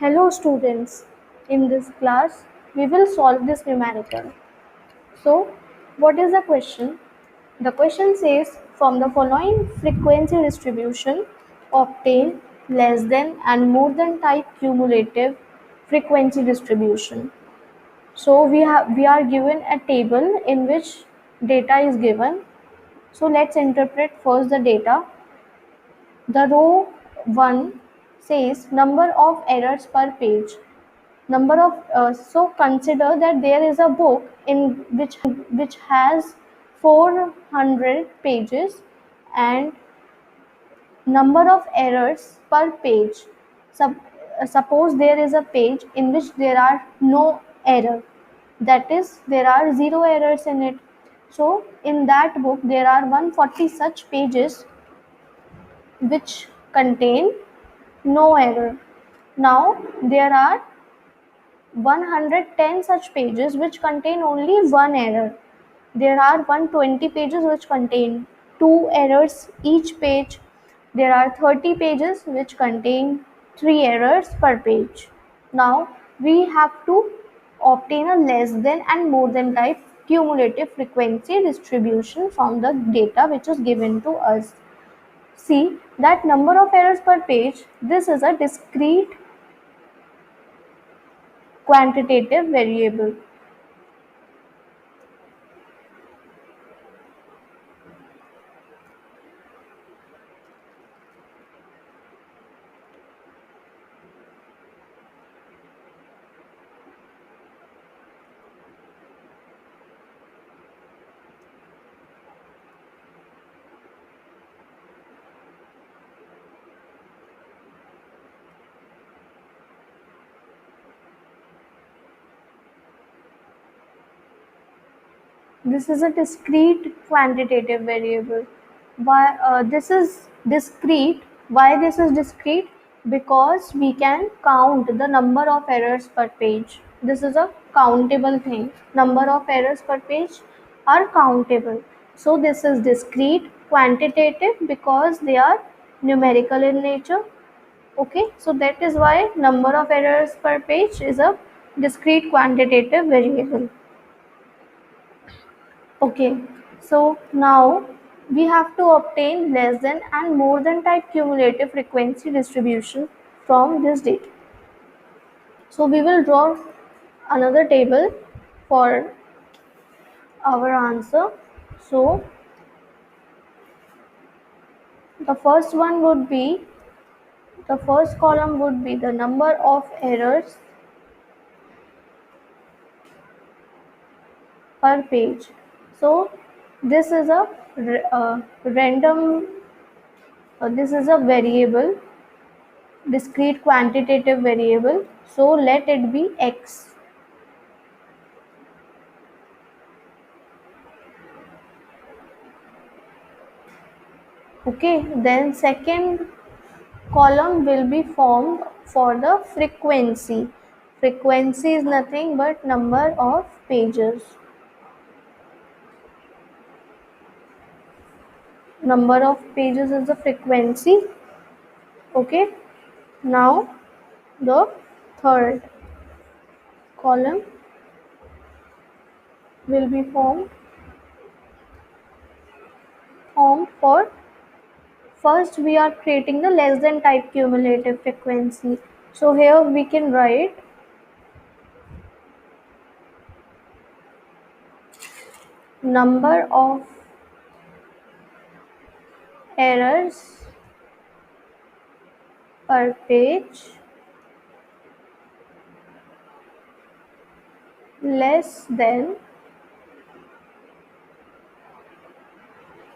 Hello students, in this class we will solve this numerical. So what is the question? The question says from the following frequency distribution obtain less than and more than type cumulative frequency distribution. So we are given a table in which data is given. So let's interpret first the data. The row 1 says number of errors per page. So consider that there is a book in which has 400 pages and number of errors per page. Suppose there is a page in which there are no error, that is there are zero errors in it. So in that book there are 140 such pages which contain no error. Now there are 110 such pages which contain only one error. There are 120 pages which contain two errors each page. There are 30 pages which contain three errors per page. Now we have to obtain a less than and more than type cumulative frequency distribution from the data which is given to us. See that number of errors per page, this is a discrete quantitative variable. This is a discrete quantitative variable. Why this is discrete? Why this is discrete? Because we can count the number of errors per page. This is a countable thing. Number of errors per page are countable. So this is discrete quantitative because they are numerical in nature. Okay, so that is why number of errors per page is a discrete quantitative variable. Okay, so now we have to obtain less than and more than type cumulative frequency distribution from this data. So we will draw another table for our answer. So the first one would be, the first column would be the number of errors per page. So this is a random, this is a variable, discrete quantitative variable, so let it be x. Okay, then second column will be formed for the frequency. Frequency is nothing but number of pages. Number of pages is the frequency. Okay, now the third column will be formed for, first we are creating the less than type cumulative frequency. So here we can write number of errors per page less than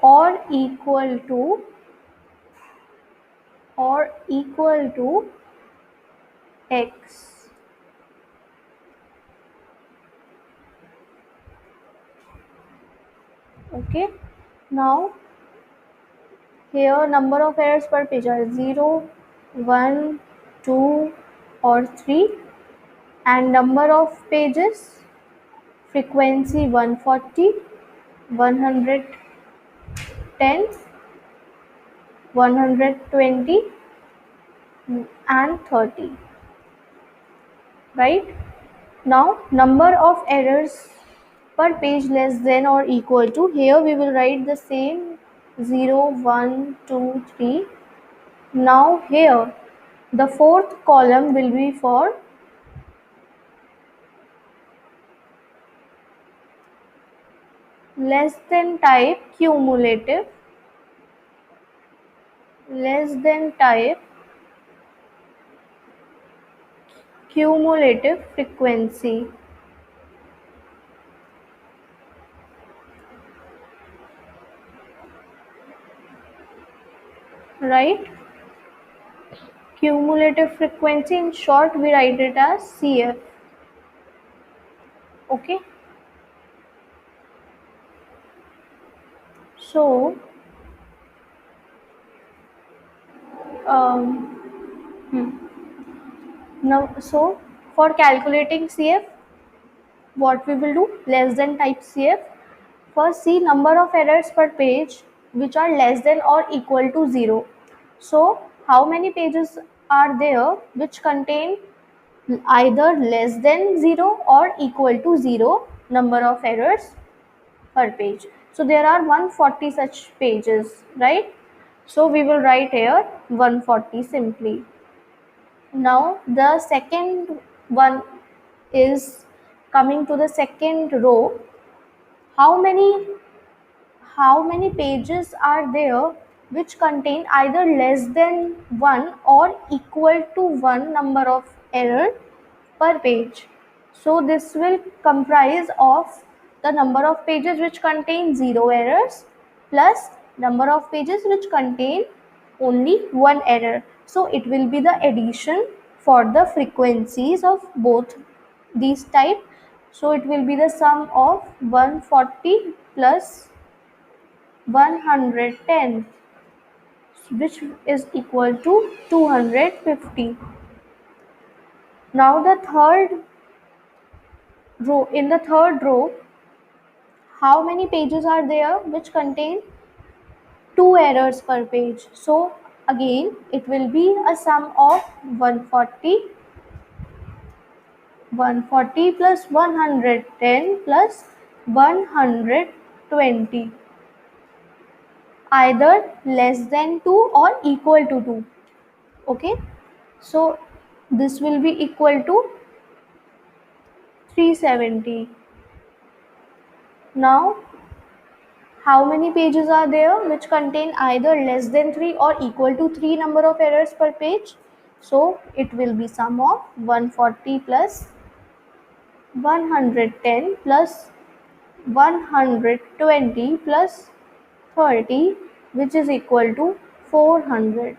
or equal to x. Okay, now here number of errors per page are 0, 1, 2 or 3, and number of pages, frequency 140, 110, 120 and 30. right? Now number of errors per page less than or equal to, here we will write the same 0 1 2 3. Now here the fourth column will be for less than type cumulative, less than type cumulative frequency, right? Cumulative frequency, in short we write it as CF. Okay, so um, now so for calculating CF, what we will do, less than type CF, first see number of errors per page which are less than or equal to 0. So how many pages are there which contain either less than 0 or equal to 0 number of errors per page? So there are 140 such pages, right? So we will write here 140 simply. Now the second one is coming to the second row. How many pages are there which contain either less than 1 or equal to 1 number of error per page? So this will comprise of the number of pages which contain 0 errors plus number of pages which contain only 1 error. So it will be the addition for the frequencies of both these type. So it will be the sum of 140 plus 110, which is equal to 250. Now the third row, in the third row, how many pages are there which contain 2 errors per page? So again it will be a sum of 140, 140 plus 110 plus 120, either less than 2 or equal to 2. Okay, so this will be equal to 370. Now how many pages are there which contain either less than 3 or equal to 3 number of errors per page? So it will be sum of 140 plus 110 plus 120 plus 30, which is equal to 400.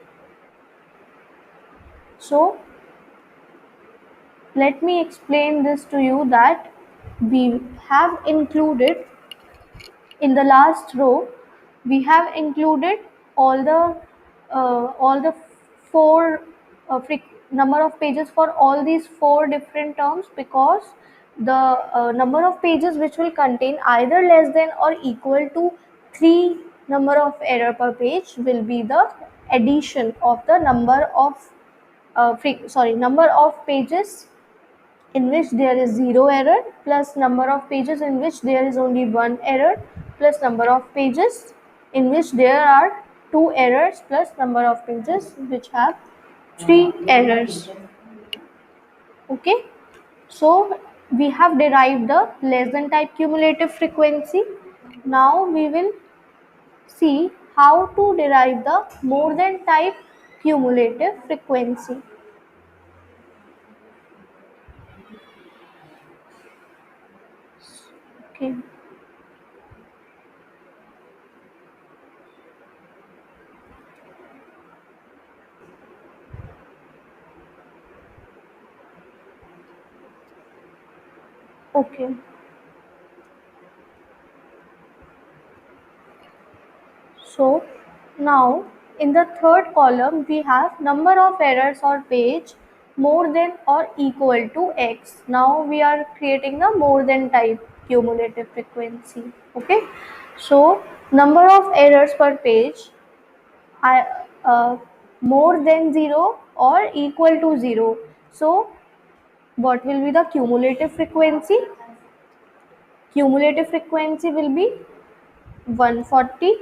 So let me explain this to you, that we have included in the last row, we have included all the four number of pages for all these four different terms, because the number of pages which will contain either less than or equal to 3 number of error per page will be the addition of the number of number of pages in which there is 0 error plus number of pages in which there is only 1 error plus number of pages in which there are 2 errors plus number of pages which have 3 errors. Okay, so we have derived the less than type cumulative frequency. Now we will see how to derive the more than type cumulative frequency. Okay. Okay. So now in the third column we have number of errors or page more than or equal to x. Now we are creating the more than type cumulative frequency. Okay, so number of errors per page, I more than 0 or equal to 0. So what will be the cumulative frequency? Cumulative frequency will be 140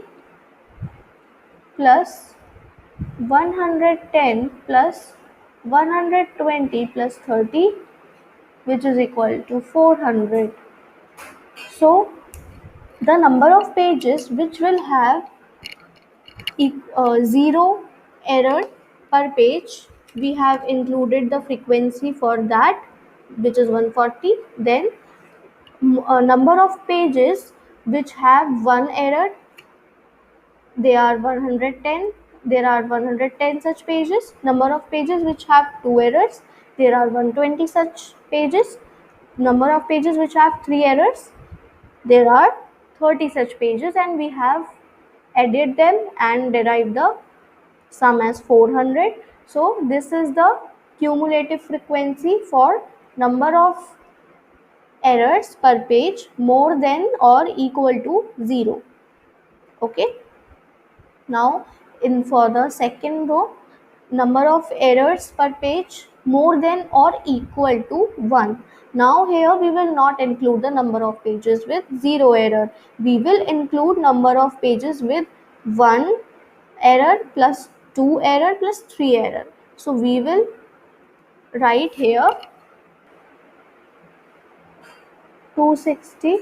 plus 110 plus 120 plus 30, which is equal to 400. So the number of pages which will have zero error per page, we have included the frequency for that, which is 140. Then number of pages which have one error, they are 110. There are 110 such pages. Number of pages which have two errors, there are 120 such pages. Number of pages which have three errors, there are 30 such pages, and we have added them and derived the sum as 400. So this is the cumulative frequency for number of errors per page more than or equal to 0. Okay. Now in for the second row, number of errors per page more than or equal to 1. Now here we will not include the number of pages with 0 error. We will include number of pages with 1 error plus 2 error plus 3 error. So we will write here 260,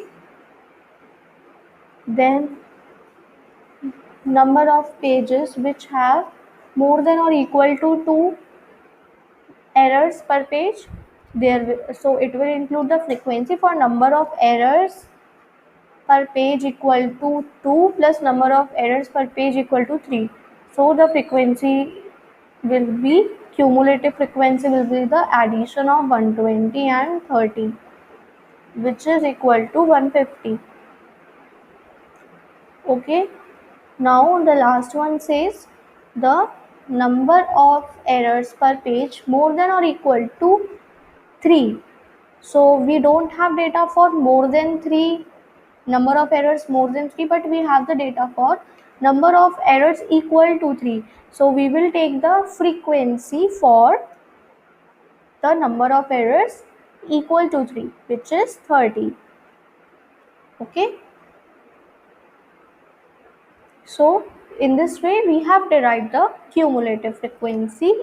then number of pages which have more than or equal to 2 errors per page. So it will include the frequency for number of errors per page equal to 2 plus number of errors per page equal to 3. So the frequency will be, cumulative frequency will be the addition of 120 and 30, which is equal to 150. Okay. Now the last one says the number of errors per page more than or equal to 3. So we don't have data for more than 3, number of errors more than 3, but we have the data for number of errors equal to 3. So we will take the frequency for the number of errors equal to 3, which is 30. Okay. So in this way we have derived the cumulative frequency.